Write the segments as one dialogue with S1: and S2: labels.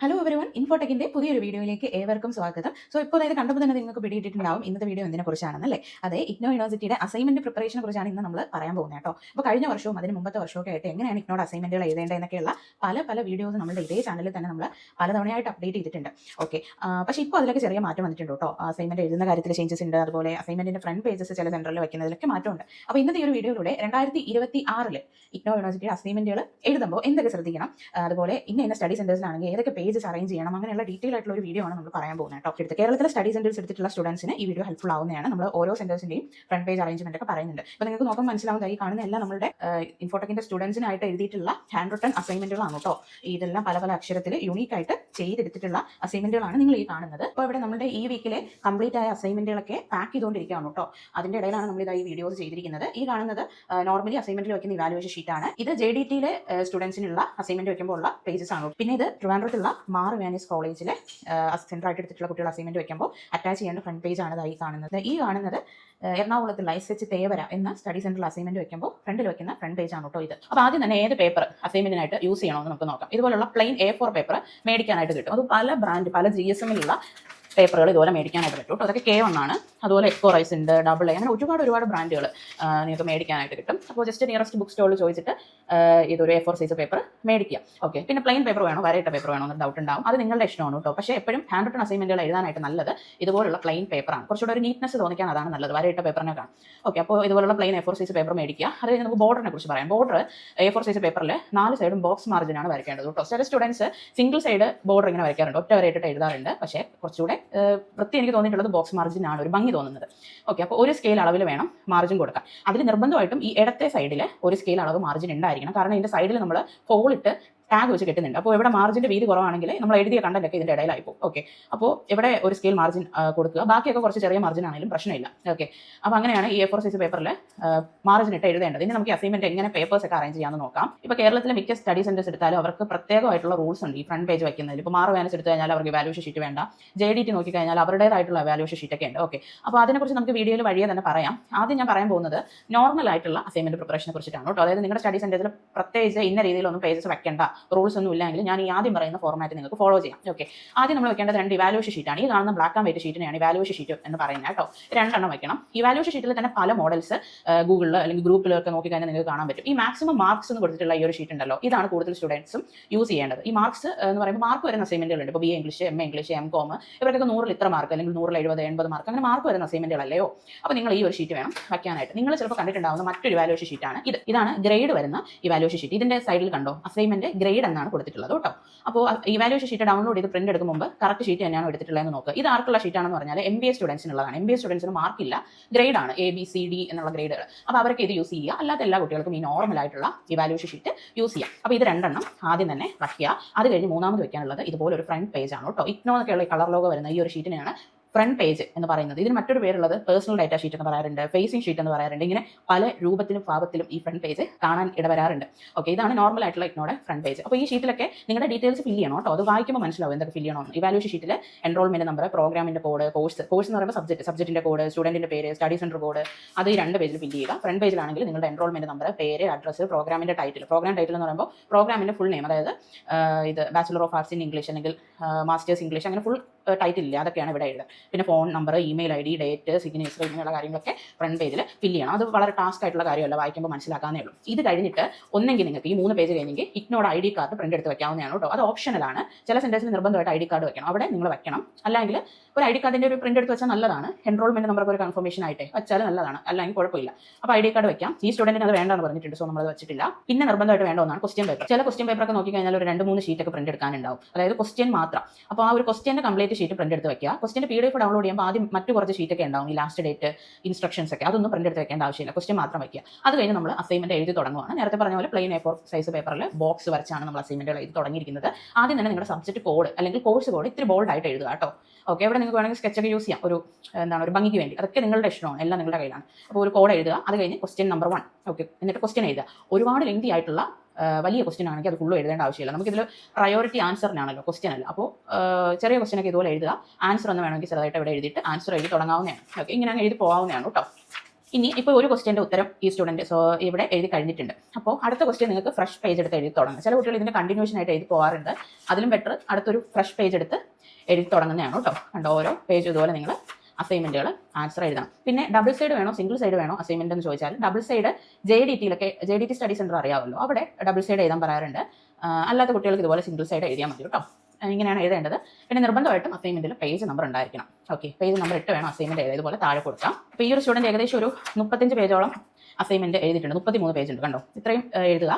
S1: Hello everyone, ഇൻഫോടെക്കിന്റെ പുതിയൊരു വീഡിയോയിലേക്ക് ഏവർക്കും സ്വാഗതം. സോ ഇപ്പോൾ ഇത് കണ്ടപ്പോൾ തന്നെ നിങ്ങൾക്ക് പിടിയിട്ടിട്ടുണ്ടാവും ഇന്നത്തെ വീഡിയോ എന്തിനെ കുറിച്ചാണെന്നല്ലേ. അതെ, ഇഗ്നോ യൂണിവേഴ്സിറ്റിയുടെ അസൈൻമെന്റ് പ്രിപ്പറേഷനെ കുറിച്ചാണ് ഇന്ന് നമ്മൾ പറയാൻ പോകുന്നത് കേട്ടോ. അപ്പോൾ കഴിഞ്ഞ വർഷവും അതിന് മുമ്പത്തെ വർഷമൊക്കെ ആയിട്ട് എങ്ങനെയാണ് ഇഗ്നോട് അസൈൻമെന്റുകൾ എഴുതേണ്ടതെന്നൊക്കെയുള്ള പല വീഡിയോസ് നമ്മുടെ ഇതേ ചാനലിൽ തന്നെ നമ്മൾ പലതവണയായിട്ട് അപ്ഡേറ്റ് ചെയ്തിട്ടുണ്ട്. ഓക്കെ, പക്ഷേ ഇപ്പോൾ അതിലൊക്കെ ചെറിയ മാറ്റം വന്നിട്ടുണ്ട് കേട്ടോ. അസൈൻമെന്റ് എഴുതുന്ന കാര്യത്തിൽ ചേഞ്ചസ് ഉണ്ട്, അതുപോലെ അസൈൻമെന്റിന്റെ ഫ്രണ്ട് പേജസ് ചില സെന്ററിൽ വെക്കുന്നതിലൊക്കെ മാറ്റമുണ്ട്. അപ്പോൾ ഇന്നത്തെ ഈ ഒരു വീഡിയോയിലൂടെ 2026 ഇഗ്നോ യൂണിവേഴ്സിറ്റിയുടെ അസൈൻമെന്റുകൾ എഴുതുമ്പോൾ എന്തൊക്കെ ശ്രദ്ധിക്കണം, അതുപോലെ ഇന്ന സ്റ്റഡി സെന്റേഴ്സിലാണെങ്കിൽ ഏതൊക്കെ പേജസ് അറേഞ്ച് ചെയ്യണം, അങ്ങനെയുള്ള ഡീറ്റെയിൽ ആയിട്ടുള്ള ഒരു വീഡിയോ ആണ് നമ്മൾ പറയാൻ പോകുന്നത് കേട്ടോ. എടുത്ത് കേരളത്തിലെ സ്റ്റഡി സെന്റേഴ്സ് എടുത്തിട്ടുള്ള സ്റ്റുഡൻസിന് ഈ വീഡിയോ ഹെൽപ്ഫുൾ ആവുന്നതാണ്. നമ്മൾ ഓരോ സെന്റേഴ്സിന്റെയും ഫ്രണ്ട് പേജ് അറേഞ്ച്മെന്റ് ഒക്കെ പറയുന്നുണ്ട്. അപ്പോൾ നിങ്ങൾക്ക് നോക്കാൻ മനസ്സിലാവുന്ന ഈ കാണുന്ന എല്ലാം നമ്മുടെ ഇൻഫോടെക്കിന്റെ സ്റ്റുഡൻസിനായിട്ട് എഴുതിയിട്ടുള്ള ഹാൻഡ് റിട്ടൺ അസൈൻമെന്റുകളാണ് കേട്ടോ. ഇതെല്ലാം പല അക്ഷരത്തിൽ യൂണീക്ക് ആയിട്ട് ചെയ്തെടുത്തിട്ടുള്ള അസൈൻമെന്റുകളാണ് നിങ്ങൾ ഈ കാണുന്നത്. അപ്പോൾ ഇവിടെ നമ്മുടെ ഈ വീക്കിലെ കംപ്ലീറ്റ് ആയ അസൈൻമെന്റുകളൊക്കെ പാക്ക് ചെയ്തുകൊണ്ടിരിക്കുകയാണ് കേട്ടോ. അതിന്റെ ഇടയിലാണ് നമ്മൾ ഈ വീഡിയോസ് ചെയ്തിരിക്കുന്നത്. ഈ കാണുന്നത് നോർമലി അസൈൻമെന്റിൽ വെക്കുന്ന ഇവാലുവേഷൻ ഷീറ്റാണ്. ഇത് JDTയിലെ സ്റ്റുഡൻസിനുള്ള അസൈൻമെന്റ് വെക്കുമ്പോൾ ഉള്ള പേജസ് ആണ്. പിന്നെ ഇത് ട്രിവാൻഡ്രത്തുള്ള മാർ വാനിയസ് കോളേജിലെ സെന്റർ ആയിട്ട് എടുത്തിട്ടുള്ള കുട്ടികൾ അസൈൻമെന്റ് വെക്കുമ്പോൾ അറ്റാച്ച് ചെയ്യേണ്ട ഫ്രണ്ട് പേജ് ആണ് ഈ കാണുന്നത്. ഈ കാണുന്നത് എറണാകുളത്തുള്ള SH തേവര എന്ന സ്റ്റഡി സെന്ററിൽ അസൈൻമെന്റ് വെക്കുമ്പോൾ ഫ്രണ്ടിൽ വെക്കുന്ന ഫ്രണ്ട് പേജ് ആണ് കേട്ടോ ഇത്. അപ്പോൾ ആദ്യം തന്നെ ഏത് പേപ്പർ അസൈൻമെന്റിനായിട്ട് യൂസ് ചെയ്യണമെന്ന് നമുക്ക് നോക്കാം. ഇതുപോലുള്ള പ്ലെയിൻ A4 പേപ്പർ മേടിക്കാനായിട്ട് കിട്ടും. അത് പല ബ്രാൻഡ്, പല GSMലുള്ള പേപ്പറുകൾ ഇതുപോലെ മേടിക്കാനായിട്ട് പറ്റും കേട്ടോ. അതൊക്കെ K1 ആണ്. അതുപോലെ എക്സ്കോറൈസ് ഉണ്ട്, AA, അങ്ങനെ ഒരുപാട് ബ്രാൻഡുകൾ നിങ്ങൾക്ക് മേടിക്കാനായിട്ട് കിട്ടും. അപ്പോൾ ജസ്റ്റ് നിയറസ്റ്റ് ബുക്ക് സ്റ്റോളിൽ ചോദിച്ചിട്ട് ഇതൊരു A4 സൈസ് പേപ്പർ മേടിക്കുക. ഓക്കെ, പിന്നെ പ്ലെയിൻ പേപ്പർ വേണോ വരയിട്ട പേപ്പർ വേണോ എന്ന് ഡൗട്ട് ഉണ്ടാവും. അത് നിങ്ങളുടെ ഇഷ്ടമാണ് കേട്ടോ. പക്ഷേ എപ്പോഴും ഹാൻഡ് റിട്ടൺ അസൈൻമെന്റുകൾ എഴുതാനായിട്ട് നല്ലത് ഇതുപോലുള്ള പ്ലെയിൻ പേപ്പറാണ്. കുറച്ചുകൂടെ ഒരു നീറ്റ്നസ് തോന്നിക്കാൻ അതാണ് നല്ലത്, വരയിട്ട പേപ്പറിനെ കാണും. ഓക്കെ, അപ്പോൾ ഇതുപോലുള്ള പ്ലെയിൻ A4 സൈസ് പേപ്പർ മേടിക്കുക. അത് കഴിഞ്ഞ് നമുക്ക് ബോർഡറിനെ കുറിച്ച് പറയാം. ബോർഡർ A4 സൈസ് പേപ്പറിൽ 4 സൈഡും ബോക്സ് മാർജിനാണ് വരയ്ക്കേണ്ടത് കേട്ടോ. ചില സ്റ്റുഡൻസ് സിംഗിൾ സൈഡ് ബോർഡർ ഇങ്ങനെ വരയ്ക്കാറുണ്ട്, ഒറ്റ വരയിട്ടിട്ട് എഴുതാറുണ്ട്. പക്ഷേ കുറച്ചുകൂടെ വൃത്തി എനിക്ക് തോന്നിയിട്ടുള്ളത് ബോക്സ് മാർജിൻ ആണ്, ഒരു ഭംഗി തോന്നുന്നത്. ഓക്കെ, അപ്പോൾ ഒരു സ്കെയിൽ അളവിൽ വേണം മാർജിൻ കൊടുക്കാൻ. അതിൽ നിർബന്ധമായിട്ടും ഈ ഇടത്തെ സൈഡിൽ ഒരു സ്കെയിൽ അളവ് മാർജിൻ ഉണ്ടായിരിക്കണം. കാരണം ഇതിന്റെ സൈഡിൽ നമ്മൾ ഹോളിട്ട് ടാഗ് വെച്ച് കെട്ടുന്നുണ്ട്. അപ്പോൾ ഇവിടെ മാർജിന്റെ വീതി കുറവാണെങ്കിൽ നമ്മൾ എഴുതിയ കണ്ടന്റ് ഒക്കെ ഇതിന്റെ ഇടയിലായി പോകും. ഓക്കെ, അപ്പോൾ ഇവിടെ ഒരു സ്കെയിൽ മാർജിൻ കൊടുക്കുക. ബാക്കിയൊക്കെ കുറച്ച് ചെറിയ മാർജിൻ ആണെങ്കിലും പ്രശ്നമില്ല. ഓക്കെ, അപ്പോൾ അങ്ങനെയാണ് ഈ A4 സൈസ് പേപ്പറിൽ മാർജിൻ ഇട്ട് എഴുതേണ്ടത്. ഇനി നമുക്ക് അസൈൻമെന്റ് എങ്ങനെ പേപ്പേഴ്സ് ഒക്കെ അറേഞ്ച് ചെയ്യാമെന്ന് നോക്കാം. ഇപ്പോൾ കേരളത്തിലെ മിക്ക സ്റ്റഡി സെന്റേഴ്സ് എടുത്താലും അവർക്ക് പ്രത്യേകമായിട്ടുള്ള റൂൾസ് ഉണ്ട് ഈ ഫ്രണ്ട് പേജ് വയ്ക്കുന്നതിൽ. ഇപ്പോൾ മാർ വാനിയസ് എടുത്തു കഴിഞ്ഞാൽ അവർക്ക് ഇവാലുവേഷൻ ഷീറ്റ് വേണ്ട. JDT നോക്കിക്കഴിഞ്ഞാൽ അവരുടേതായിട്ടുള്ള ഇവാലുവേഷൻ ഷീറ്റ് ഒക്കെ ഉണ്ട്. ഓക്കെ, അപ്പോൾ അതിനെക്കുറിച്ച് നമുക്ക് വീഡിയോയിൽ വഴിയെ തന്നെ പറയാം. ആദ്യം ഞാൻ പറയാൻ പോകുന്നത് നോർമൽ ആയിട്ടുള്ള അസൈൻമെന്റ് പ്രിപ്പറേഷനെ കുറിച്ചിട്ടാണ് കേട്ടോ. അതായത് നിങ്ങളുടെ സ്റ്റഡി സെന്റേഴ്സിൽ പ്രത്യേകിച്ച് ഇന്ന രീതിയിലൊന്നും പേജസ് വെക്കേണ്ട, റൂൾസ് ഒന്നും ഇല്ലെങ്കിൽ ഞാൻ ഈ ആദ്യം പറയുന്ന ഫോർമാറ്റ് നിങ്ങൾക്ക് ഫോളോ ചെയ്യാം. ഓക്കെ, ആദ്യം നമ്മൾ വെക്കേണ്ടത് 2 ഇവാലുവേഷൻ ഷീറ്റാണ്. ഈ കാണുന്ന ബ്ലാക്ക് ആൻഡ് വൈറ്റ് ഷീറ്റിനെയാണ് ഇവാലുവേഷൻ ഷീറ്റ് എന്ന് പറയുന്നത് കേട്ടോ. 2 എണ്ണം വെക്കണം. ഇവാലുവേഷൻ ഷീറ്റിൽ തന്നെ പല മോഡൽസ് ഗൂഗിളിൽ അല്ലെങ്കിൽ ഗ്രൂപ്പിലൊക്കെ നോക്കിക്കഴിഞ്ഞാൽ നിങ്ങൾക്ക് കാണാൻ പറ്റും. ഈ മാക്സിമം മാർക്സ് എന്ന് കൊടുത്തിട്ടുള്ള ഈ ഒരു ഷീറ്റ് ഉണ്ടല്ലോ, ഇതാണ് കൂടുതൽ സ്റ്റുഡൻസും യൂസ് ചെയ്യേണ്ടത്. ഈ മാർക്സ് എന്ന് പറയുമ്പോൾ മാർക്ക് വരുന്ന അസൈൻമെന്റുകളുണ്ട്. ഇപ്പോൾ BA English, MA English, MCOM ഇവർക്കൊക്കെ 100-ൽ ഇത്ര മാർക്ക്, അല്ലെങ്കിൽ 100-ൽ 70, 80 മാർക്ക്, അങ്ങനെ മാർക്ക് വരുന്ന അസൈൻമെന്റുകളല്ലയോ. അപ്പോൾ നിങ്ങൾ ഈ ഒരു ഷീറ്റ് വേണം വയ്ക്കാനായിട്ട്. നിങ്ങൾ ചിലപ്പോൾ കണ്ടിട്ടുണ്ടാവുന്ന മറ്റൊരു ഇവാലുവേഷൻ ഷീറ്റാണ് ഇത്. ഇതാണ് ഗ്രേഡ് വരുന്ന ഇവാലുവേഷൻ ഷീറ്റ്. ഇതിന്റെ സൈഡിൽ കണ്ടോ അസൈൻമെന്റ് ഗ്രേഡ് എന്നാണ് കൊടുത്തിട്ടുള്ളത് കേട്ടോ. അപ്പോൾ ഇവാലുവേഷൻ ഷീറ്റ് ഡൗൺലോഡ് ചെയ്ത് പ്രിന്റ് എടുക്കും മുമ്പ് കറക്റ്റ് ഷീറ്റ് തന്നെയാണ് എടുത്തിട്ടുള്ളതെന്ന് നോക്കുക. ഇത് ആർക്കുള്ള ഷീറ്റാണെന്ന് പറഞ്ഞാൽ MBA സ്റ്റുഡൻസിനുള്ളതാണ്. MBA സ്റ്റുഡൻസിന് മാർക്കില്ല, ഗ്രേഡ് ആണ്, ABCD എന്നുള്ള ഗ്രേഡുകൾ. അപ്പോൾ അവർക്ക് ഇത് യൂസ് ചെയ്യുക. അല്ലാത്ത എല്ലാ കുട്ടികൾക്കും ഈ നോർമൽ ആയിട്ടുള്ള ഇവാലുവേഷൻ ഷീറ്റ് യൂസ് ചെയ്യാം. അപ്പോൾ ഇത് 2 എണ്ണം ആദ്യം തന്നെ വയ്ക്കുക. അത് കഴിഞ്ഞ് മൂന്നാമത് വെക്കാനുള്ളത് ഇതുപോലെ ഒരു ഫ്രണ്ട് പേജ് ആണ് കേട്ടോ. ഇഗ്നോ എന്നൊക്കെയുള്ള കളർ ലോഗോ വരുന്ന ഈ ഒരു ഷീറ്റിനെയാണ് ഫ്രണ്ട് പേജ് എന്ന് പറയുന്നത്. ഇതിന് മറ്റൊരു പേരുള്ളത് പേഴ്സണൽ ഡാറ്റ ഷീറ്റ് എന്ന് പറയാറുണ്ട്, ഫേസിംഗ് ഷീറ്റ് എന്ന് പറയാറുണ്ട്. ഇങ്ങനെ പല രൂപത്തിലും ഭാവത്തിലും ഈ ഫ്രണ്ട് പേജ് കാണാൻ ഇടവരാറുണ്ട്. ഓക്കെ, ഇതാണ് നോർമൽ ആയിട്ടുള്ള ഇഗ്നോയുടെ ഫ്രണ്ട് പേജ്. അപ്പോൾ ഈ ഷീറ്റിലൊക്കെ നിങ്ങളുടെ ഡീറ്റെയിൽസ് ഫില്ല് ചെയ്യണം കേട്ടോ. അത് വായിക്കുമ്പോൾ മനസ്സിലാവും എന്തൊക്കെ ഫില്ല് ചെയ്യണമെന്ന്. ഇവാലുവേഷൻ ഷീറ്റിൽ എൻറോൾമെന്റ് നമ്പർ, പ്രോഗ്രാമിന്റെ കോഡ്, കോഴ്സ് എന്ന് പറയുമ്പോൾ സബ്ജക്റ്റിന്റെ കോഡ്, സ്റ്റുഡന്റിന്റെ പേര്, സ്റ്റഡി സെന്റർ കോഡ്, അത് ഈ 2 പേജിൽ ഫില്ല് ചെയ്യുക. ഫ്രണ്ട് പേജിലാണെങ്കിൽ നിങ്ങളുടെ എൻറോൾമെന്റ് നമ്പർ, പേര്, അഡ്രസ്സ്, പ്രോഗ്രാമിന്റെ ടൈറ്റിൽ. പ്രോഗ്രാം ടൈറ്റിൽ എന്ന് പറയുമ്പോൾ പ്രോഗ്രാമിന്റെ ഫുൾ നെയിം, അതായത് ഇത് bachelor of arts in English അല്ലെങ്കിൽ മാസ്റ്റേഴ്സ് ഇംഗ്ലീഷ്, അങ്ങനെ ഫുൾ ടൈറ്റിൽ ഇല്ല, അതൊക്കെയാണ് ഇവിടെ എഴുതുക. പിന്നെ phone number, email ID, date, signature, ഇങ്ങനെയുള്ള കാര്യങ്ങളൊക്കെ ഫ്രണ്ട് പേജിൽ ഫില്ല് ചെയ്യണം. അത് വളരെ ടാസ്ക് ആയിട്ടുള്ള കാര്യമല്ല, വായിക്കുമ്പോൾ മനസ്സിലാക്കാനേ ഉള്ളൂ. ഇത് കഴിഞ്ഞിട്ട് ഒന്നെങ്കിൽ നിങ്ങൾക്ക് ഈ 3 പേജ് കഴിഞ്ഞെങ്കിൽ ഇഗ്നോയുടെ ID കാർഡ് പ്രിന്റ് എടുത്ത് വെക്കാവുന്നതാണ് കേട്ടോ. അത് ഓപ്ഷനലാണ്. ചില സെന്റേഴ്സിൽ നിർബന്ധമായിട്ട് ID കാർഡ് വെക്കണം, അവിടെ നിങ്ങൾ വെക്കണം. അല്ലെങ്കിൽ ഒരു ID കാർഡിന്റെ ഒരു പ്രിന്റ് എടുത്ത് വെച്ചാൽ നല്ലതാണ്. എൻറോൾമെന്റ് നമ്പർ ഒരു കൺഫർമേഷൻ ആയിട്ട് വെച്ചാൽ നല്ലതാണ്, അല്ലെങ്കിൽ കുഴപ്പമില്ല. അപ്പോൾ ID കാർഡ് വെക്കാം. ഈ സ്റ്റുഡന്റിന് അത് വേണ്ടെന്ന് പറഞ്ഞിട്ടുണ്ട്, സോ നമ്മളത് വെച്ചിട്ടില്ല. പിന്നെ നിർബന്ധമായിട്ട് വേണ്ട ഒന്നാണ് ക്വസ്റ്റ്യൻ പേപ്പർ. ചില ക്വസ്റ്റ്യൻ പേപ്പർ ഒക്കെ നോക്കിക്കഴിഞ്ഞാൽ ഒരു 2-3 ഷീറ്റൊക്കെ പ്രിന്റ് എടുക്കാനുണ്ടാവും, അതായത് ക്വസ്റ്റ്യൻ മാത്രം. അപ്പോൾ ആ ഒരു ക്വസ്റ്റ്യന്റെ കംപ്ലീറ്റ് ഷീറ്റ് പ്രിന്റ് എടുത്ത് വെക്കുക. ക്വസ്റ്റ്യന്റെ PDF ഡൗൺലോഡ് ചെയ്യുമ്പോൾ ആദ്യം മറ്റു കുറച്ച് ഷീറ്റൊക്കെ ഉണ്ടാവും, ഈ ലാസ്റ്റ് ഡേറ്റ്, ഇൻസ്ട്രക്ഷൻസ് ഒക്കെ, അതൊന്നും പ്രിന്റ് എടുത്ത് വെക്കേണ്ട ആവശ്യമില്ല, ക്വസ്റ്റ്യൻ മാത്രം വയ്ക്കുക. അത് കഴിഞ്ഞ് നമ്മൾ അസൈൻമെന്റ് എഴുതി തുടങ്ങുകയാണ്. നേരത്തെ പറഞ്ഞ പോലെ പ്ലെയിൻ A4 സൈസ് പേപ്പറിൽ ബോക്സ് വരച്ചാണ് നമ്മൾ അസൈൻമെന്റുകൾ എഴുതി തുടങ്ങിയിരിക്കുന്നത്. ആദ്യം തന്നെ നിങ്ങളുടെ സബ്ജക്ട് കോഡ് അല്ലെങ്കിൽ കോഴ്സ് കോഡ് ഇത്തിരി ബോൾഡ് ആയിട്ട് എഴുതുക കേട്ടോ. ഓക്കെ, ഇവിടെ നിങ്ങൾക്ക് വേണമെങ്കിൽ സ്കെച്ചൊക്കെ യൂസ് ചെയ്യാം, ഒരു ഭംഗിക്ക് വേണ്ടി. അതൊക്കെ നിങ്ങളുടെ ഇഷ്ടമാണ്, എല്ലാം നിങ്ങളുടെ കയ്യിലാണ്. അപ്പോൾ ഒരു കോഡ് എഴുതുക. അത് കഴിഞ്ഞ് ക്വസ്റ്റ്യൻ നമ്പർ 1. ഓക്കെ, എന്നിട്ട് ക്വസ്റ്റ്യൻ എഴുതുക. ഒരുപാട് ലെങ്തി ആയിട്ടുള്ള വലിയ ക്വസ്റ്റ്യൻ ആണെങ്കിൽ അത് ഫുള്ള് എഴുതേണ്ട ആവശ്യമില്ല. നമുക്കിതിൽ പ്രയോറിറ്റി ആൻസറിനാണല്ലോ, ക്വസ്റ്റ്യൻ അല്ല. അപ്പോൾ ചെറിയ ക്വസ്റ്റ്യനൊക്കെ ഇതുപോലെ എഴുതുക. ആൻസർ എന്ന് വേണമെങ്കിൽ ചെറുതായിട്ട് ഇവിടെ എഴുതിയിട്ട് ആൻസർ എഴുതി തുടങ്ങാവുന്നതാണ്. ഓക്കെ, ഇങ്ങനെ അങ്ങ് എഴുതി പോകാവുന്നതാണ് കേട്ടോ. ഇനി ഇപ്പോൾ ഒരു ക്വസ്റ്റ്യൻ്റെ ഉത്തരം ഈ സ്റ്റുഡൻറ്റ് ഇവിടെ എഴുതി കഴിഞ്ഞിട്ടുണ്ട്. അപ്പോൾ അടുത്ത ക്വസ്റ്റ്യൻ നിങ്ങൾക്ക് ഫ്രഷ് പേജ് എടുത്ത് എഴുതി തുടങ്ങാം. ചില കുട്ടികൾ ഇതിൻ്റെ കണ്ടിന്യൂഷൻ ആയിട്ട് എഴുതി പോകാറുണ്ട്. അതിലും ബെറ്റർ അടുത്തൊരു ഫ്രഷ് പേജ് എടുത്ത് എഴുതി തുടങ്ങുന്നതാണ് കേട്ടോ. കണ്ടോ, ഓരോ പേജ് ഇതുപോലെ നിങ്ങൾ അസൈൻമെൻറ്റുകൾ ആൻസർ എഴുതണം. പിന്നെ ഡബിൾ സൈഡ് വേണോ സിംഗിൾ സൈഡ് വേണോ അസൈൻമെൻറ്റ് എന്ന് ചോദിച്ചാൽ double side JDT study centre അറിയാമല്ലോ, അവിടെ ഡബിൾ സൈഡ് എഴുതാൻ പറയാറുണ്ട്. അല്ലാത്ത കുട്ടികൾക്ക് ഇതുപോലെ സിംഗിൾ സൈഡ് എഴുതിയാൽ മതി കേട്ടോ. ഇങ്ങനെയാണ് എഴുതേണ്ടത്. പിന്നെ നിർബന്ധമായിട്ടും അസൈൻമെൻറ്റിൽ പേജ് നമ്പർ ഉണ്ടായിരിക്കണം. ഓക്കെ, പേജ് നമ്പർ 8 വേണം അസൈൻമെൻറ്റ് എഴുതി ഇതുപോലെ താഴെ കൊടുക്കാം. അപ്പോൾ ഈ ഒരു സ്റ്റുഡൻറ്റ് ഏകദേശം ഒരു 35 പേജോളം അസൈൻമെൻറ്റ് എഴുതിയിട്ടുണ്ട്. 33 പേജ് ഉണ്ട്. കണ്ടോ, ഇത്രയും എഴുതുക.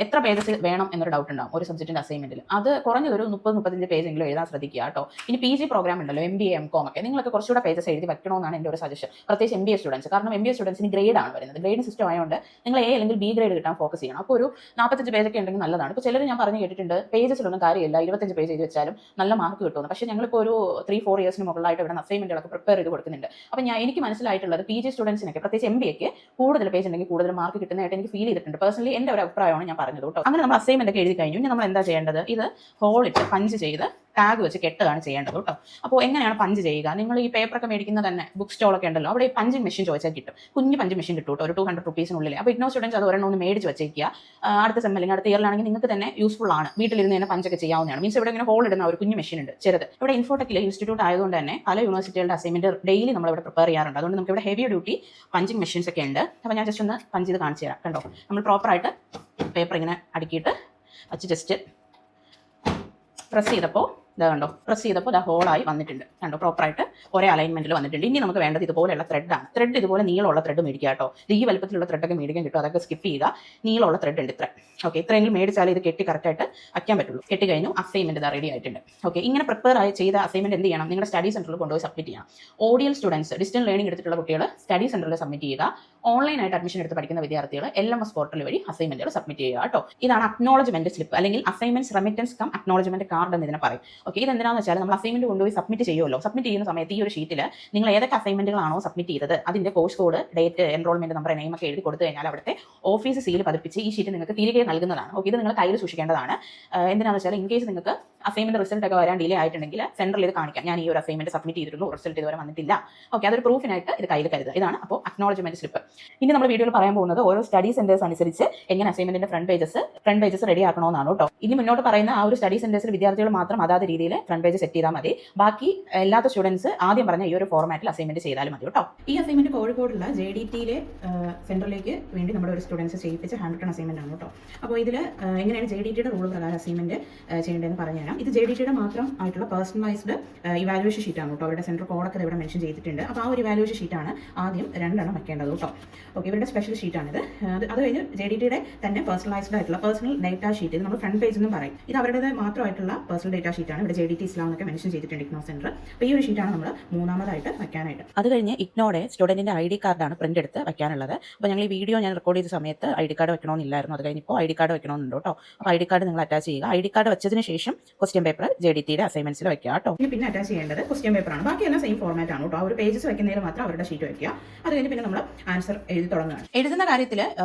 S1: എത്ര പേജസ് വേണം എന്നൊരു ഡൗട്ട് ഉണ്ടാവും ഒരു സബ്ജക്റ്റിൻ്റെ അസൈൻമെൻറ്റിൽ. അത് കുറഞ്ഞതൊരു 30-35 പേജെങ്കിലും എഴുതാൻ ശ്രദ്ധിക്കുക കേട്ടോ. ഇനി PG പ്രോഗ്രാം ഉണ്ടല്ലോ, MBA MCOM ഒക്കെ, നിങ്ങൾക്ക് കുറച്ചുകൂടെ പേജസ് എഴുതി വെക്കണമെന്നാണ് എൻ്റെ ഒരു സജഷൻ. പ്രത്യേകിച്ച് MBA സ്റ്റുഡൻസ്. കാരണം MBA സ്റ്റുഡൻസിന് ഗ്രേഡ് ആണ് വരുന്നത്. ഗ്രേഡ് സിസ്റ്റം ആയതുകൊണ്ട് നിങ്ങൾ A അല്ലെങ്കിൽ B ഗ്രേഡ് കിട്ടാൻ ഫോക്കസ് ചെയ്യണം. അപ്പോൾ ഒരു 45 പേജൊക്കെ ഉണ്ടെങ്കിൽ നല്ലതാണ്. ഇപ്പോൾ ചിലർ ഞാൻ പറഞ്ഞു കേട്ടിട്ടുണ്ട് പേജസിലൊന്നും കാര്യമില്ല, 25 പേജ് എഴുതി വെച്ചാലും നല്ല മാർക്ക് കിട്ടുന്നു. പക്ഷേ ഞങ്ങളിപ്പോൾ ഒരു 3-4 ഇയേഴ്സിന് മുകളിലായിട്ട് ഇവിടെ അസൈൻമെൻറ്റുകളൊക്കെ പ്രിപ്പയർ ചെയ്ത് കൊടുക്കുന്നുണ്ട്. അപ്പോൾ എനിക്ക് മനസ്സിലായിട്ടുള്ളത് PG സ്റ്റുഡൻസിനൊക്കെ പ്രത്യേകിച്ച് MBAക്ക് കൂടുതൽ പേജ് ഉണ്ടെങ്കിൽ കൂടുതൽ മാർക്ക് കിട്ടുന്നതായിട്ട് എനിക്ക് ഫീൽ ചെയ്തിട്ടുണ്ട്. പേഴ്സണലി എൻ്റെ ഒരു അഭിപ്രായമാണ് ഞാൻ പറഞ്ഞത് കേട്ടോ. അങ്ങനെ നമ്മൾ അസൈൻമെന്റ് ഒക്കെ എഴുതി കഴിഞ്ഞു. ഇനി നമ്മൾ എന്താ ചെയ്യേണ്ടത്? ഇത് ഹോളിട്ട് പഞ്ച് ചെയ്ത് ടാഗ് വെച്ച് കെട്ടുകയാണ് ചെയ്യേണ്ടത് കേട്ടോ. അപ്പോൾ എങ്ങനെയാണ് പഞ്ച് ചെയ്യുക? നിങ്ങൾ ഈ പേപ്പറൊക്കെ മേടിക്കുന്ന തന്നെ ബുക്ക് സ്റ്റോളൊക്കെ ഉണ്ടല്ലോ, അവിടെ ഈ പഞ്ചിങ് മെഷീൻ ചോദിച്ചാൽ കിട്ടും. കുഞ്ഞ് പഞ്ച് മെഷീൻ കിട്ടും കേട്ടോ, ഒരു 200 റുപ്പീസിനുള്ളിൽ. അപ്പോൾ ഇഗ്നോ സ്റ്റുഡൻസ് അത് ഒരെണ്ണം ഒന്ന് മേടിച്ച് വെച്ചേക്കുക. അടുത്ത സെം അല്ലെങ്കിൽ അടുത്ത ഇയറിലാണെങ്കിൽ നിങ്ങൾക്ക് തന്നെ യൂസ്ഫുൾ ആണ്. വീട്ടിലിരുന്ന് തന്നെ പഞ്ചൊക്കെ ചെയ്യാവുന്നതാണ്. മീൻസ് ഇവിടെ ഇങ്ങനെ ഹോൾ ഇടുന്ന ഒരു കുഞ്ഞ് മെഷീൻ ഉണ്ട്, ചെറുത്. ഇവിടെ ഇൻഫോടെക്കിലെ ഇൻസ്റ്റിറ്റ്യൂട്ട് ആയതുകൊണ്ട് തന്നെ പല യൂണിവേഴ്സിറ്റികളുടെ അസൈൻമെന്റ് ഡെയിലി നമ്മളിവിടെ പ്രിപ്പയർ ചെയ്യാറുണ്ട്. അതുകൊണ്ട് നമുക്ക് ഇവിടെ ഹെവി ഡ്യൂട്ടി പഞ്ചിങ് മെഷീൻസ് ഒക്കെ ഉണ്ട്. അപ്പോൾ ഞാൻ ജസ്റ്റ് ഒന്ന് പഞ്ച് ചെയ്ത് കാണിച്ചു തരാം. കണ്ടോ, നമ്മൾ പ്രോപ്പറായിട്ട് പേപ്പർ ഇങ്ങനെ അടുക്കിയിട്ട് വച്ച് ജസ്റ്റ് പ്രസ് ചെയ്തപ്പോൾ കണ്ടോ, പ്രസ് ചെയ്തപ്പോൾ ഹോളായി വന്നിട്ടുണ്ട്. കണ്ടോ, പ്രോപ്പറായിട്ട് ഒരേ അലൈൻമെന്റിൽ വന്നിട്ടുണ്ട്. ഇനി നമുക്ക് വേണ്ടത് ഇതുപോലെയുള്ള ത്രെഡാണ്. ത്രെഡ് ഇതുപോലെ നീളമുള്ള ത്രെഡ് മേടിക്കുക കേട്ടോ. ഈ വലുപ്പത്തിലുള്ള ത്രെഡൊക്കെ മേടിക്കാൻ കിട്ടും, അതൊക്കെ സ്കിപ്പ് ചെയ്യുക. നീളമുള്ള ത്രെഡ് ഉണ്ട് ഇത്ര. ഓക്കെ, ഇത്രയെങ്കിലും മേടിച്ചാൽ ഇത് കെട്ടി കറക്റ്റായിട്ട് വയ്ക്കാൻ പറ്റുള്ളൂ. കെട്ടി കഴിഞ്ഞു, അസൈൻമെന്റ് ഇത് റെഡി ആയിട്ടുണ്ട്. ഓക്കെ, ഇങ്ങനെ പ്രിപ്പയർ ചെയ്ത അസൈൻമെന്റ് എന്ത് ചെയ്യണം? നിങ്ങളുടെ സ്റ്റഡി സെന്ററിൽ കൊണ്ടുപോയി സബ്മിറ്റ് ചെയ്യണം. ODL സ്റ്റുഡൻസ്, ഡിസ്റ്റൻസ് ലേണിംഗ് എടുത്തിട്ടുള്ള കുട്ടികൾ സ്റ്റഡി സെന്ററിൽ സബ്മിറ്റ് ചെയ്യുക. ഓൺലൈനായിട്ട് അഡ്മിഷൻ എടുത്ത് പഠിക്കുന്ന വിദ്യാർത്ഥികൾ LMS പോർട്ടൽ വഴി അസൈൻമെന്റുകൾ സബ്മിറ്റ് ചെയ്യുക കേട്ടോ. ഇതാണ് അക്നോളജ്മെന്റ് സ്ലിപ്പ് അല്ലെങ്കിൽ assignment remittance cum acknowledgement card എന്ന് ഇതിനെ പറയും. ഓക്കെ, ഇത് എന്തിനാണെന്ന് വെച്ചാൽ നമ്മൾ അസൈൻമെന്റ് കൊണ്ടുപോയി സബ്മിറ്റ് ചെയ്യുമല്ലോ. സബ്മിറ്റ് ചെയ്യുന്ന സമയത്ത് ഈ ഒരു ഷീറ്റിൽ നിങ്ങൾ ഏതൊക്കെ അസൈൻമെന്റുകളാണോ സബ്മിറ്റ് ചെയ്തത് അതിന്റെ course code, date, enrolment number, name ഒക്കെ എഴുതി കൊടുത്തു കഴിഞ്ഞാൽ അവിടുത്തെ ഓഫീസ് സീൽ പതിപ്പിച്ച് ഈ ഷീറ്റ് നിങ്ങൾക്ക് തിരികെ നൽകുന്നതാണ്. ഓക്കെ, ഇത് നിങ്ങൾ കയ്യിൽ സൂക്ഷിക്കേണ്ടതാണ്. എന്തിനാണെന്ന് വെച്ചാൽ ഇൻ കേസ് നിങ്ങൾക്ക് അസൈൻമെന്റ് റിസൾട്ട് ഒക്കെ വരാൻ ഡിലേ ആയിട്ടുണ്ടെങ്കിൽ സെന്ററിൽ ഇത് കാണിക്കാം, ഞാൻ ഈ ഒരു അസൈൻമെന്റ് സബ്മിറ്റ് ചെയ്തിരുന്നു, റിസൾട്ട് ഇതുവരെ വന്നിട്ടില്ല. ഓക്കെ, അതൊരു പ്രൂഫിനായിട്ട് ഇത് കയ്യിൽ കരുതുക. ഇതാണ് അപ്പോൾ അക്നോളജ്മെന്റ് സ്ലിപ്പ്. ഇനി നമ്മൾ വീഡിയോയിൽ പറയാൻ പോകുന്നത് ഓരോ സ്റ്റഡി സെന്റേഴ്സ് അനുസരിച്ച് എങ്ങനെ അസൈൻമെന്റിന്റെ ഫ്രണ്ട് പേജസ് റെഡി ആക്കണമെന്നാണ് കേട്ടോ. ഇനി മുന്നോട്ട് പറയുന്ന ആ ഒരു സ്റ്റഡി സെന്റേഴ്സിൽ വിദ്യാർത്ഥികൾ മാത്രം അതാത് രീതിയിൽ ഫ്രണ്ട് പേജ് സെറ്റ് ചെയ്താൽ മതി. ബാക്കി എല്ലാത്ത സ്റ്റുഡൻസ് ആദ്യം പറഞ്ഞ ഈ ഒരു ഫോർമാറ്റിൽ അസൈൻമെന്റ് ചെയ്താലും മതി കേട്ടോ. ഈ അസൈൻമെന്റ് കോഴിക്കോടുള്ള JDTയിലെ സെന്ററിലേക്ക് വേണ്ടി നമ്മുടെ ഒരു സ്റ്റുഡൻസ് ചെയ്യിപ്പിച്ച ഹാൻഡ് റിട്ടൺ അസൈൻമെന്റ് ആണ് കേട്ടോ. അപ്പോൾ ഇതിൽ എങ്ങനെയാണ് JDTയുടെ റൂൾ പ്രകാരം അസൈൻമെന്റ് ചെയ്യേണ്ടതെന്ന് പറഞ്ഞുതരാം. ഇത് JDTയുടെ മാത്രം ആയിട്ടുള്ള പേഴ്സണലൈസ്ഡ് ഇവാലുവേഷൻ ഷീറ്റാണ് കേട്ടോ. അവരുടെ സെൻട്രൽ കോഡൊക്കെ ഇവിടെ മെൻഷൻ ചെയ്തിട്ടുണ്ട്. അപ്പോൾ ആ ഒരു ഇവാലുവേഷൻ ഷീറ്റാണ് ആദ്യം 2 എണ്ണം വെക്കേണ്ടത് കേട്ടോ. ഓക്കെ, ഇവരുടെ സ്പെഷ്യൽ ഷീറ്റാണിത്. അത് കഴിഞ്ഞ് JDTയുടെ തന്നെ പേഴ്സണലൈസ്ഡ് ആയിട്ടുള്ള പേഴ്സണൽ ഡേറ്റാ ഷീറ്റ്, ഇത് നമ്മൾ ഫ്രണ്ട് പേജ് എന്നും പറയും. ഇത് അവരുടെ മാത്രമായിട്ടുള്ള പേഴ്സണൽ ഡേറ്റാ ഷീറ്റാണ്. ഇവിടെ JDT ഇസ്ലാം എന്നൊക്കെ മെൻഷൻ ചെയ്തിട്ടുണ്ട് ഇഗ്നോ സെന്റർ. അപ്പോൾ ഈ ഒരു ഷീറ്റാണ് നമ്മൾ മൂന്നാമതായിട്ട് വെക്കാനായിട്ട്. അത് കഴിഞ്ഞ് ഇഗ്നോയുടെ സ്റ്റുഡന്റിന്റെ ID കാർഡാണ് പ്രിന്റ് എടുത്ത് വെക്കാനുള്ളത്. അപ്പോൾ ഞങ്ങൾ ഈ വീഡിയോ ഞാൻ റെക്കോർഡ് ചെയ്ത സമയത്ത് ID കാർഡ് വെക്കണമെന്നില്ലായിരുന്നു. അത് കഴിഞ്ഞപ്പോൾ ID കാർഡ് വെക്കണമെന്നുണ്ട് കേട്ടോ. അപ്പോൾ ID കാർഡ് നിങ്ങൾ അറ്റാച്ച് ചെയ്യുക. ID കാർഡ് വെച്ചതിന് ശേഷം ക്വസ്റ്റ്യൻ പേപ്പർ JDTയുടെ അസൈൻമെന്റ്സിൽ വെക്കുക കേട്ടോ. പിന്നെ അറ്റാച്ച് ചെയ്യേണ്ടത് ക്വസ്റ്റ്യൻ പേപ്പറാണ്. ബാക്കിയെല്ലാം സെയിം ഫോർമാറ്റ് ആണ് കേട്ടോ. ആ ഒരു പേജസ് വെക്കുന്നതിൽ മാത്രം അവരുടെ ഷീറ്റ് വെക്കുക. അത് കഴിഞ്ഞ് പിന്നെ നമ്മൾ ആൻസർ എഴുതി തുടങ്ങുകയാണ്. എഴുതുന്ന കാര്യത്തിൽ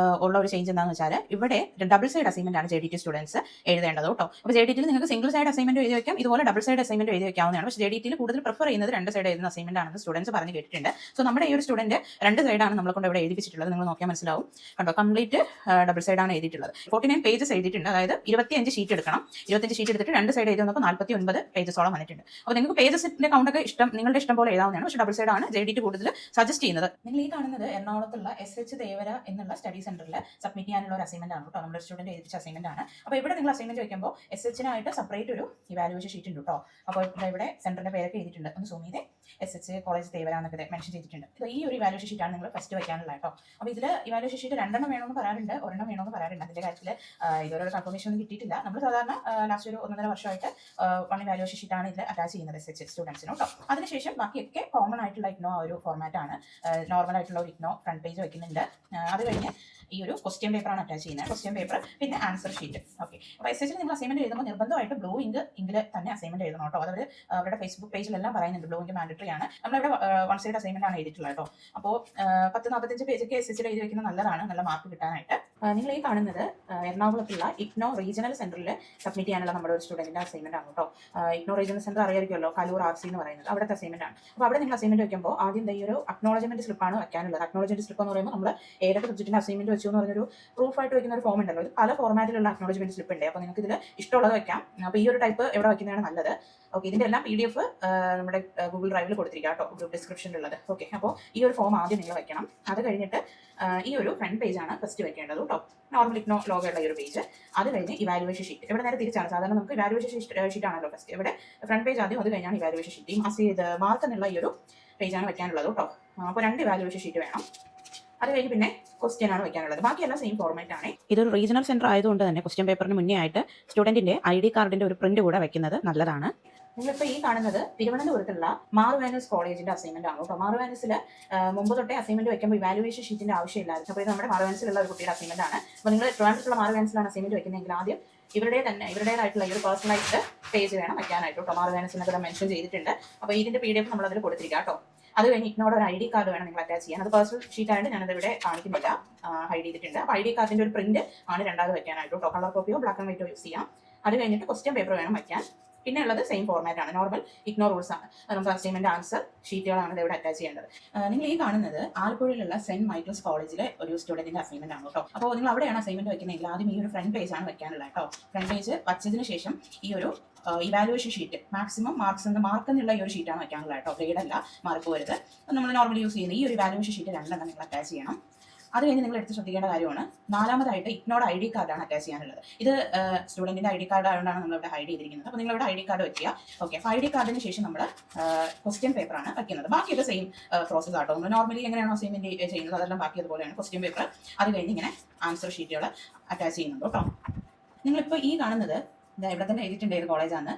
S1: ഉള്ള ഒരു ചേഞ്ച് എന്താണെന്ന് വെച്ചാൽ ഇവിടെ ഡബിൾ സൈഡ് അസൈൻമെന്റ് ആണ് JDT സ്റ്റുഡൻസ് എഴുതേണ്ടത് കേട്ടോ. അപ്പോൾ JDTയിൽ നിങ്ങൾക്ക് സിംഗിൾ സൈഡ് അസൈൻമെന്റ് എഴുതി വെക്കാം, ഇതുപോലെ ഡബിൾ സൈഡ് അസൈൻമെന്റ് എഴുതി വെക്കാവുന്നതാണ്. പക്ഷേ JDTയിൽ കൂടുതൽ പ്രിഫർ ചെയ്യുന്നത് 2 സൈഡ് എഴുതുന്ന അസൈൻമെന്റ് ആണെന്ന് സ്റ്റുഡൻസ് പറഞ്ഞ് കേട്ടിട്ടുണ്ട്. സോ നമ്മുടെ ഈ ഒരു സ്റ്റുഡന്റ് 2 സൈഡാണ് നമ്മളെ കൊണ്ട് ഇവിടെ എഴുതിപ്പിച്ചിട്ടുള്ളത്. നിങ്ങൾ നോക്കിയാൽ മനസ്സിലാവും കണ്ടോ, കംപ്ലീറ്റ് ഡബിൾ സൈഡാണ് എഴുതിയിട്ടുള്ളത്. 49 പേജസ് എഴുതിയിട്ടുണ്ട്. അതായത് 25 ഷീറ്റ് എടുക്കണം. 25 ഷീറ്റ് എടുത്തിട്ട് 2 സൈഡ് എഴുതി വന്നപ്പോൾ 49 പേജസോളം വന്നിട്ടുണ്ട്. അപ്പോൾ നിങ്ങൾക്ക് പേജസിന്റെ കൗണ്ടൊക്കെ നിങ്ങളുടെ ഇഷ്ടം പോലെ എഴുതാവുന്നതാണ്. പക്ഷേ ഡബിൾ സൈഡാണ് JDT കൂടുതൽ സജസ്റ്റ് ചെയ്യുന്നത്. നിങ്ങൾ ഈ കാണുന്നത് എറണാകുളത്തുള്ള SH ദേവര എന്നുള്ള സ്റ്റഡി സെന്ററിൽ സബ്മിറ്റ് ചെയ്യാനുള്ള ഒരു അസൈൻമെന്റ് ആണ് കേട്ടോ. നമ്മുടെ സ്റ്റുഡന്റ് എഴുതിച്ച അസൈൻമെന്റ് ആണ്. അപ്പോൾ ഇവിടെ നിങ്ങൾ അസൈൻമെന്റ് വയ്ക്കുമ്പോൾ SHനായിട്ട് സെപ്പറേറ്റ് ഒരു ഇവാലുവേഷൻ ഷീറ്റ് ഉണ്ട് കേട്ടോ. അപ്പോൾ ഇവിടെ സെന്ററിന്റെ പേരൊക്കെ എഴുതിയിട്ടുണ്ട്. ഒന്ന് സൂം ചെയ്തേ, SH കോളേജ് ദേവര എന്നൊക്കെ മെൻഷൻ ചെയ്തിട്ടുണ്ട്. അപ്പോൾ ഈ ഒരു ഇവാലുവേഷൻ ഷീറ്റാണ് നിങ്ങൾ ഫസ്റ്റ് വയ്ക്കാനുള്ളത് കേട്ടോ. അപ്പോൾ ഇതിൽ ഇവാലുവേഷൻ ഷീറ്റ് 2 എണ്ണം വേണമെന്ന് പറയാറുണ്ട്, 1 എണ്ണം വേണമെന്ന് പറയാറുണ്ട്. അതിന്റെ കാര്യത്തിൽ ഇതുവരെ ഒരു കൺഫർമേഷൻ ഒന്നും കിട്ടിയിട്ടില്ല. നമ്മൾ സാധാരണ ലാസ്റ്റ് ഒരു 1.5 വർഷമായിട്ട് 1 ഇവാലുവേഷൻ ഷീറ്റാണ് ഇതിൽ അറ്റാച്ച് ചെയ്യുന്നത് SH സ്റ്റുഡൻസിന് കേട്ടോ. അതിനുശേഷം ബാക്കിയൊക്കെ കോമൺ ആയിട്ടുള്ള ഇഗ്നോ ഒരു ഫോർമാറ്റ് ആണ്. നോർമൽ ആയിട്ടുള്ള ഒരു ഇഗ്നോ ഫ്രണ്ട് പേജ് വയ്ക്കുന്നുണ്ട്. അത് കഴിഞ്ഞ് ഈ ഒരു ക്വസ്റ്റ്യൻ പേപ്പറാണ് അറ്റാച്ച് ചെയ്യുന്നത്. ക്വസ്റ്റ്യൻ പേപ്പർ പിന്നെ ആൻസർ ഷീറ്റ്. ഓക്കെ, അപ്പോൾ SHL നിങ്ങൾ അസൈൻമെന്റ് എഴുതുമ്പോൾ നിർബന്ധമായിട്ട് ബ്ലൂ ഇങ്കിൽ തന്നെ അസൈൻമെന്റ് എഴുതണം കേട്ടോ. അത് അവരുടെ ഫേസ്ബുക്ക് പേജിലെല്ലാം പറയുന്നുണ്ട് ബ്ലൂ ഇങ്ക് മാൻഡറ്ററി ആണ്. നമ്മളിവിടെ വൺ സൈഡ് അസൈൻമെന്റ് ആണ് എഴുതിയിട്ടുള്ളത് കേട്ടോ. അപ്പോൾ 10-45 പേജൊക്കെ SHL എഴുതി വെക്കുന്നത് നല്ലതാണ്, നല്ല മാർക്ക് കിട്ടാനായിട്ട്. നിങ്ങൾ ഈ കാണുന്നത് എറണാകുളത്തുള്ള ഇഗ്നോ റീജിയണൽ സെന്ററിൽ സബ്മിറ്റ് ചെയ്യാനുള്ള നമ്മുടെ ഒരു സ്റ്റുഡന്റിന്റെ അസൈൻമെന്റ് ആണ് കേട്ടോ. ഇഗ്നോ റീജിയണൽ സെന്റർ അറിയാമായിരിക്കുമല്ലോ, കലൂർ RC എന്ന് പറയുന്നത്, അവിടുത്തെ അസൈൻമെന്റ് ആണ്. അപ്പോൾ അവിടെ നിങ്ങൾ അസൈൻമെന്റ് വെക്കുമ്പോൾ ആദ്യം ഈ ഒരു അക്നോളജ്മെന്റ് സ്ലിപ്പാണ് വെക്കാനുള്ളത്. അക്നോളജ്മെന്റ് സ്ലിപ്പ് എന്ന് പറയുമ്പോൾ നമ്മൾ ഏതൊക്കെ സബ്ജക്റ്റിന്റെ അസൈൻമെന്റ് വെച്ചു എന്ന് പറഞ്ഞൊരു പ്രൂഫായിട്ട് വെക്കുന്ന ഒരു ഫോം ഉണ്ടല്ലോ. ഇത് പല ഫോർമാറ്റിലുള്ള അക്നോളജ്മെന്റ് സ്ലിപ്പ് ഉണ്ട്. അപ്പോൾ നിങ്ങൾക്ക് ഇതിൽ ഇഷ്ടമുള്ളത് വെക്കാം. അപ്പോൾ ഈ ഒരു ടൈപ്പ് എവിടെ വെക്കുന്നതാണ് നല്ലത്. ഓക്കെ, ഇതിന്റെ എല്ലാം PDF നമ്മുടെ ഗൂഗിൾ ഡ്രൈവിൽ കൊടുത്തിരിക്കുക കേട്ടോ, ഗ്രൂപ്പ് ഡിസ്ക്രിപ്ഷനിലുള്ളത്. ഓക്കെ, അപ്പോൾ ഈ ഒരു ഫോം ആദ്യം നിങ്ങൾ വെക്കണം. അത് കഴിഞ്ഞിട്ട് ഈ ഒരു ഫ്രണ്ട് പേജാണ് ഫസ്റ്റ് വെക്കേണ്ടത് കേട്ടോ. നോർമൽ ഇഗ്നോ ലോഗോ ഉള്ള ഈ ഒരു പേജ്. അത് കഴിഞ്ഞ് ഇവാലുവേഷൻ ഷീറ്റ്. ഇവിടെ നേരെ തിരിച്ചാണ്. സാധാരണ നമുക്ക് ഇവാലുവേഷൻ ഷീറ്റ് ആണല്ലോ ഫസ്റ്റ്. ഇവിടെ ഫ്രണ്ട് പേജ് ആദ്യം, അത് കഴിഞ്ഞാണ് ഇവാലുവേഷൻ ഷീറ്റ്. മാർക്ക് എന്നുള്ള ഈ ഒരു പേജാണ് വെക്കാനുള്ളത് കേട്ടോ. അപ്പോൾ 2 ഇവാലുവേഷൻ ഷീറ്റ് വേണം. അത് കഴിഞ്ഞ് പിന്നെ ക്വസ്റ്റ്യൻ ആണ് വെക്കാനുള്ളത്. ബാക്കിയെല്ലാം സെയിം ഫോർമാറ്റ് ആണ്. ഇതൊരു റീജിയണൽ സെന്റർ ആയതുകൊണ്ട് തന്നെ ക്വസ്റ്റ്യൻ പേപ്പറിന് മുന്നേ ആയിട്ട് സ്റ്റുഡന്റിന്റെ ID കാർഡിന്റെ ഒരു പ്രിന്റ് കൂടെ വെക്കുന്നത് നല്ലതാണ്. നിങ്ങളിപ്പോൾ ഈ കാണുന്നത് തിരുവനന്തപുരത്തുള്ള മാറുവാനസ് കോളേജിന്റെ അസൈൻമെന്റ് ആണ് കേട്ടോ. മാറുവാനസിൽ മുമ്പ് തൊട്ടേ അസൈൻമെന്റ് വെക്കുമ്പോൾ ഇവാലുവേഷൻ ഷീറ്റിന്റെ ആവശ്യമില്ലായിരുന്നു. അപ്പോൾ ഇത് നമ്മുടെ മാറുവാനസിലുള്ള ഒരു കുട്ടിയുടെ അസൈൻമെന്റ് ആണ്. അപ്പോൾ നിങ്ങൾ ട്രിവാൻഡ്രത്തുള്ള മാറുവാനസിലാണ് അസൈൻമെന്റ് വെക്കുന്നതെങ്കിൽ ആദ്യം ഇവരുടേതായിട്ടുള്ള ഈ ഒരു പേഴ്സണലൈസ്ഡ് പേജ് വേണം വെക്കാനായിട്ട് കേട്ടോ. മാറുവാനസിനൊക്കെ മെൻഷൻ ചെയ്തിട്ടുണ്ട്. അപ്പോൾ ഇതിന്റെ PDF നമ്മൾ അതിൽ കൊടുത്തിരിക്കുക കേട്ടോ. അത് കഴിഞ്ഞ് ഇഗ്നോയുടെ ഒരു ID കാർഡ് വേണം നിങ്ങൾ അറ്റാച്ച് ചെയ്യാൻ. അത് പേഴ്സണൽ ഷീറ്റ് ആയിട്ട് ഞാനത് ഇവിടെ കാണിക്കുന്നില്ല, ഹൈഡ് ചെയ്തിട്ടുണ്ട്. അപ്പോൾ ID കാർഡിന്റെ ഒരു പ്രിന്റ് ആണ് രണ്ടാമത് വെക്കാനായിട്ട് കേട്ടോ. കളർ കോപ്പിയോ ബ്ലാക്ക് ആൻഡ് വൈറ്റോ യൂസ് ചെയ്യാം. അത് കഴിഞ്ഞിട്ട് ക്വസ്റ്റ്യൻ പേപ്പർ വേണം വയ്ക്കാൻ. പിന്നെ ഉള്ളത് സെയിം ഫോർമാറ്റ് ആണ്, നോർമൽ ഇഗ്നോ റൂൾസ് ആണ്. നമുക്ക് അസൈൻമെന്റ് ആൻസർ ഷീറ്റുകളാണ് ഇവിടെ അറ്റാച്ച് ചെയ്യേണ്ടത്. നിങ്ങൾ ഈ കാണുന്നത് ആലപ്പുഴയിലുള്ള സെന്റ് മൈക്കിൾസ് കോളേജിലെ ഒരു സ്റ്റുഡന്റിന്റെ അസൈൻമെന്റ് ആണ് കേട്ടോ. അപ്പോൾ നിങ്ങൾ അവിടെയാണ് അസൈൻമെന്റ് വെക്കുന്നതെങ്കിൽ ആദ്യം ഈ ഒരു ഫ്രണ്ട് പേജ് ആണ് വെക്കാനുള്ളത് കേട്ടോ. ഫ്രണ്ട് പേജ് വച്ചതിന് ശേഷം ഈ ഒരു ഇവാലുവേഷൻ ഷീറ്റ്, മാക്സിമം മാർക്ക് എന്നുള്ള ഈ ഒരു ഷീറ്റാണ് വെക്കാനുള്ളത് കേട്ടോ. ഗ്രേഡ് അല്ല, മാർക്ക് വരുത്. നമ്മൾ നോർമലി യൂസ് ചെയ്യുന്ന ഈ ഒരു ഇവാലുവേഷൻ ഷീറ്റ് 2 നിങ്ങൾ അറ്റാച്ച് ചെയ്യണം. അത് കഴിഞ്ഞ് നിങ്ങൾ എടുത്ത് ശ്രദ്ധിക്കേണ്ട കാര്യമാണ്, നാലാമതായിട്ട് ഇഗ്നോയുടെ ID കാർഡാണ് അറ്റാച്ച് ചെയ്യാനുള്ളത്. ഇത് സ്റ്റുഡന്റിന്റെ ID കാർഡ് ആയതുകൊണ്ടാണ് നമ്മളിവിടെ ഹൈഡ് ചെയ്തിരിക്കുന്നത്. അപ്പോൾ നിങ്ങളിവിടെ ID കാർഡ് വെക്കുക. ഓക്കെ, അപ്പോൾ ID കാർഡിന് ശേഷം നമ്മൾ ക്വസ്റ്റ്യൻ പേപ്പറാണ് വെക്കുന്നത്. ബാക്കിയൊക്കെ സെയിം പ്രോസസ് ആട്ടോ. നമ്മൾ നോർമലി എങ്ങനെയാണോ അസൈൻമെന്റ് ചെയ്യുന്നത് അതെല്ലാം ബാക്കി അതുപോലെയാണ്. ക്വസ്റ്റ്യൻ പേപ്പർ, അത് കഴിഞ്ഞ് ഇങ്ങനെ ആൻസർ ഷീറ്റുകൾ അറ്റാച്ച് ചെയ്യുന്നുണ്ട് കേട്ടോ. നിങ്ങളിപ്പോൾ ഈ കാണുന്നത് ഇവിടെ തന്നെ എഴുതിയിട്ടുണ്ട് ഏത് കോളേജാണ്,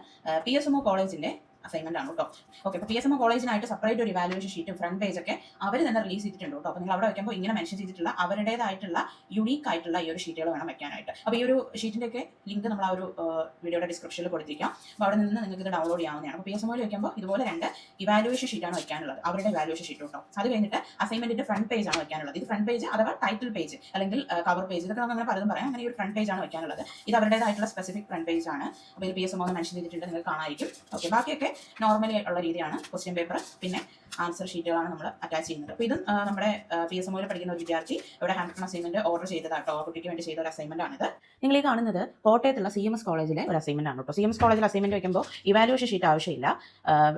S1: PSMO കോളേജിന്റെ അസൈൻമെന്റ് ആണ് കേട്ടോ. ഓക്കെ, അപ്പോൾ PSMO കോളേജിനായിട്ട് സെപ്പറേറ്റ് ഒരു ഇവാലുവേഷൻ ഷീറ്റും ഫ്രണ്ട് പേജ് ഒക്കെ അവർ തന്നെ റിലീസ് ചെയ്തിട്ടുണ്ട് കേട്ടോ. അപ്പോൾ നിങ്ങൾ അവിടെ വെക്കുമ്പോൾ ഇങ്ങനെ മെൻഷൻ ചെയ്തിട്ടുള്ള അവരുടേതായിട്ടുള്ള യുണീക്ക് ആയിട്ടുള്ള ഈ ഒരു ഷീറ്റുകൾ വേണം വെക്കാനായിട്ട്. അപ്പോൾ ഈ ഒരു ഷീറ്റിന്റെ ഒക്കെ ലിങ്ക് നമ്മൾ ആ ഒരു വീഡിയോയുടെ ഡിസ്ക്രിപ്ഷനിൽ കൊടുത്തിരിക്കാം. അപ്പോൾ അവിടെ നിന്ന് നിങ്ങൾക്ക് ഇത് ഡൗൺലോഡ് ചെയ്യാവുന്നതാണ്. അപ്പോൾ PSMO വെക്കുമ്പോൾ ഇതുപോലെ 2 ഇവാലുവേഷൻ ഷീറ്റാണ് വെക്കാനുള്ളത്, അവരുടെ ഇവാലുവേഷൻ ഷീറ്റ് കേട്ടോ. അത് കഴിഞ്ഞിട്ട് അസൈൻമെന്റിന്റെ ഫ്രണ്ട് പേജ് ആണ് വെക്കാനുള്ളത്. ഇത് ഫ്രണ്ട് പേജ് അഥവാ ടൈറ്റിൽ പേജ് അല്ലെങ്കിൽ കവർ പേജ്, ഇതൊക്കെ നമുക്ക് അങ്ങനെ പലതും പറയാം. അങ്ങനെ ഒരു ഫ്രണ്ട് പേജ് ആണ് വെക്കാനുള്ളത്. ഇത് അവരുടേതായിട്ടുള്ള സ്പെസിഫിക് ഫ്രണ്ട് പേജ് ആണ്. അപ്പോൾ ഇത് PSMO മെൻഷൻ ചെയ്തിട്ടുണ്ട്, നിങ്ങൾ കാണാമായിരിക്കും. ഓക്കെ, ബാക്കിയൊക്കെ നോർമലി ഉള്ള രീതിയാണ്. ക്വസ്റ്റ്യൻ പേപ്പർ പിന്നെ ആൻസർ ഷീറ്റുകളാണ് നമ്മൾ അറ്റാച്ച് ചെയ്യുന്നത്. അപ്പോൾ ഇതും നമ്മുടെ PSMOയിൽ പഠിക്കുന്ന ഒരു വിദ്യാർത്ഥി ഇവിടെ ഹാൻഡ് റിട്ടൺ അസൈൻമെന്റ് ഓർഡർ ചെയ്തതാട്ടോ. ആ കുട്ടിക്ക് വേണ്ടി ചെയ്ത ഒരു അസൈൻമെന്റ് ആണിത്. നിങ്ങൾ ഈ കാണുന്നത് കോട്ടയത്തുള്ള CMS കോളേജിലെ ഒരു അസൈൻമെന്റ് ആണ് കേട്ടോ. CMS കോളേജിൽ അസൈൻമെന്റ് വെക്കുമ്പോൾ ഇവാലുവേഷൻ ഷീറ്റ് ആവശ്യമില്ല,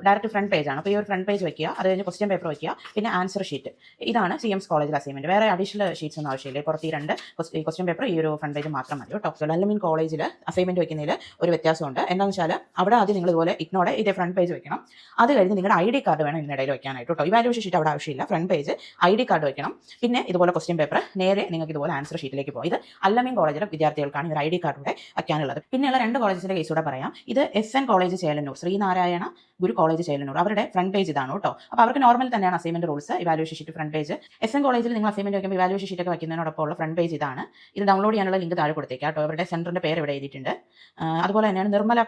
S1: ഡയറക്റ്റ് ഫ്രണ്ട് പേജ് ആണ്. അപ്പോൾ ഈ ഒരു ഫ്രണ്ട് പേജ് വെക്കുക, അത് കഴിഞ്ഞ് ക്വസ്റ്റ്യൻ പേപ്പർ വെക്കുക, പിന്നെ ആൻസർ ഷീറ്റ്. ഇതാണ് CMS കോളേജിലെ അസൈൻമെന്റ്. വേറെ അഡീഷണൽ ഷീറ്റ്സ് ഒന്നും ആവശ്യമില്ല. പുറത്ത് ഈ 2 ക്വസ്റ്റ്യൻ പേപ്പർ, ഈ ഒരു ഫ്രണ്ട് പേജ് മാത്രം മതി കേട്ടോ. ലല്ലമീൻ കോളേജിൽ അസൈൻമെന്റ് വെക്കുന്നതിൽ ഒരു വ്യത്യാസമുണ്ട്. എന്താണെന്ന് വെച്ചാൽ അവിടെ ആദ്യം നിങ്ങൾ ഇതുപോലെ ഇഗ്നോടെ ഇതേ ഫ്രണ്ട് പേജ് വെക്കണം. അത് കഴിഞ്ഞ് നിങ്ങളുടെ ID കാർഡ് വേണം ഇതിനിടയിൽ വെക്കാനായിട്ട് കേട്ടോ. ഇവാലുവേഷൻ ഷീറ്റ് അവിടെ ആവശ്യമില്ല, ഫ്രണ്ട് പേജ് ID കാർഡ് വെക്കണം. പിന്നെ ഇതുപോലെ ക്വസ്റ്റ്യൻ പേപ്പർ നേരെ നിങ്ങൾക്ക് ഇതുപോലെ ആൻസർ ഷീറ്റിലേക്ക് പോകും. ഇത് അല്ലമീൻ കോളേജിലെ വിദ്യാർത്ഥികൾക്കാണ് ഒരു ID കാർഡ് കൂടെ വയ്ക്കാനുള്ളത്. പിന്നെയുള്ള 2 കോളേജിന്റെ കേസ് കൂടെ പറയാം. ഇത് SN college Chelannur, Sreenarayana Guru college Chelannur, അവരുടെ ഫ്രണ്ട് പേജ് ഇതാണ് കേട്ടോ. അപ്പോൾ അവർക്ക് നോർമൽ തന്നെയാണ് assignment rules, evaluation sheet front page. SN കോളേജിൽ നിങ്ങൾ അസൈൻമെന്റ് വയ്ക്കുമ്പോൾ ഇവാലുവേഷൻ ഷീറ്റ് ഒക്കെ വയ്ക്കുന്നതിനോടൊപ്പം ഉള്ള ഫ്രണ്ട് പേജ് ഇതാണ്. ഇത് ഡൗൺലോഡ് ചെയ്യാനുള്ള ലിങ്ക് താഴെ കൊടുത്തേക്കാം കേട്ടോ. അവരുടെ സെന്ററിന്റെ പേര് ഇവിടെ എഴുതിയിട്ടുണ്ട്. അതുപോലെ തന്നെയാണ് നിർമ്മല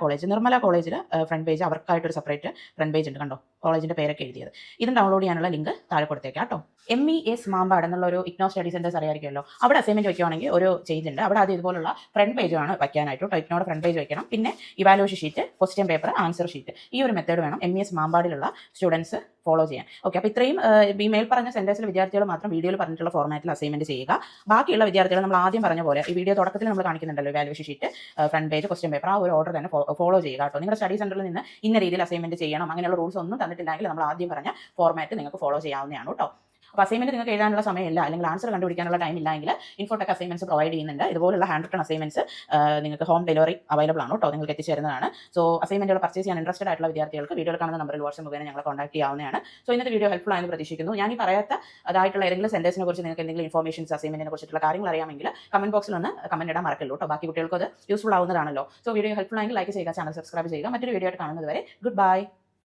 S1: കോളേജിൽ ഫ്രണ്ട് പേജ് അവർക്കായിട്ടൊരു സെപ്പറേറ്റ് ഫ്രണ്ട് പേജ് ഉണ്ട് കണ്ടോ, കോളേജിന്റെ പേരൊക്കെ എഴുതിയത്. ഇതും ഡൗൺലോഡ് ചെയ്യാനുള്ള ലിങ്ക് താഴെ കൊടുത്തേക്കാം കേട്ടോ. MES മാമ്പാട് എന്നുള്ള ഒരു ഇഗ്നോ സ്റ്റഡി സെന്റേഴ്സ് അറിയാമായിരിക്കുമല്ലോ. അവിടെ അസൈൻമെന്റ് വെക്കുകയാണെങ്കിൽ ഒരു ചേഞ്ച് ഉണ്ട്. അവിടെ ആദ്യം ഇതുപോലുള്ള ഫ്രണ്ട് പേജ് ആണ് വയ്ക്കാനായിട്ട് കേട്ടോ. ഇഗ്നോയുടെ ഫ്രണ്ട് പേജ് വെക്കണം, പിന്നെ evaluation sheet, question paper, answer sheet. ഈ ഒരു മെത്തേഡ് വേണം MES മാമ്പാടിലുള്ള സ്റ്റുഡൻസ് ഫോളോ ചെയ്യാൻ. ഓക്കെ, അപ്പോൾ ഇത്രയും ഈ മേൽ പറഞ്ഞ സെന്റേഴ്സിലെ വിദ്യാർത്ഥികൾ മാത്രം വീഡിയോയിൽ പറഞ്ഞിട്ടുള്ള ഫോർമാറ്റിൽ അസൈൻമെന്റ് ചെയ്യുക. ബാക്കിയുള്ള വിദ്യാർത്ഥികൾ നമ്മൾ ആദ്യം പറഞ്ഞ പോലെ ഈ വീഡിയോ തുടക്കത്തിൽ നമ്മൾ കാണിക്കുന്നുണ്ടല്ലോ, evaluation sheet, front page, question paper, ആ ഒരു ഓർഡർ തന്നെ ഫോളോ ചെയ്യുക കേട്ടോ. നിങ്ങളുടെ സ്റ്റഡി സെന്ററിൽ നിന്ന് ഇന്ന രീതിയിൽ അസൈൻമെന്റ് ചെയ്യണം, അങ്ങനെയുള്ള റൂൾസ് ഒന്നും തന്നിട്ടില്ലെങ്കിൽ നമ്മൾ ആദ്യം പറഞ്ഞ ഫോർമാറ്റ് നിങ്ങൾക്ക് ഫോളോ ചെയ്യാവുന്നതാണ് കേട്ടോ. അപ്പോൾ അസൈൻമെന്റ് നിങ്ങൾക്ക് എഴുതാനുള്ള സമയമില്ല അല്ലെങ്കിൽ ആൻസർ കണ്ടുപിടിക്കാനുള്ള ടൈം ഇല്ലെങ്കിൽ ഇൻഫോടെക് അസൈൻമെന്റ്സ് പ്രൊവൈഡ് ചെയ്യുന്നുണ്ട്. ഇതുപോലുള്ള ഹാൻഡ് റിട്ടൺ അസൈൻമെന്റ്സ് നിങ്ങൾക്ക് ഹോം ഡെലിവറി അവൈലബിൾ ആണ് കേട്ടോ, നിങ്ങൾക്ക് എത്തിച്ചേരുന്നതാണ്. സോ അസൈൻമെന്റുകൾ പർച്ചേസ് ചെയ്യാൻ ഇൻട്രസ്റ്റഡ് ആയിട്ടുള്ള വിദ്യാർത്ഥികൾക്ക് വീഡിയോയിൽ കാണുന്ന നമ്പറിൽ വാട്സ്ആപ്പ് മുഖേന ഞങ്ങളെ കോൺടാക്ട് ചെയ്യാവുന്നതാണ്. സോ ഇന്നത്തെ വീഡിയോ ഹെൽപ്ഫുൾ ആയെന്ന് പ്രതീക്ഷിക്കുന്നു. ഞാൻ ഈ പറയാത്ത അതായിട്ടുള്ള ഏതെങ്കിലും സെന്റേഴ്സിനെ കുറിച്ച് നിങ്ങൾക്ക് എന്തെങ്കിലും ഇൻഫോർമേഷൻസ് അസൈൻമെന്റിനെ കുറിച്ചിട്ടുള്ള കാര്യങ്ങൾ അറിയാമെങ്കിൽ കമന്റ് ബോക്സിൽ ഒന്ന് കമന്റ് ഇടാൻ മറക്കല്ലോ കേട്ടോ. ബാക്കി കുട്ടികൾക്ക് അത് യൂസ്ഫുൾ ആവുന്നതാണല്ലോ. സോ വീഡിയോ ഹെൽപ്ഫുൾ ആയെങ്കിൽ ലൈക്ക് ചെയ്യുക, ചാനൽ സബ്സ്ക്രൈബ് ചെയ്യുക. മറ്റൊരു വീഡിയോ ആയിട്ട് കാണുന്നത് വരെ ഗുഡ് ബൈ.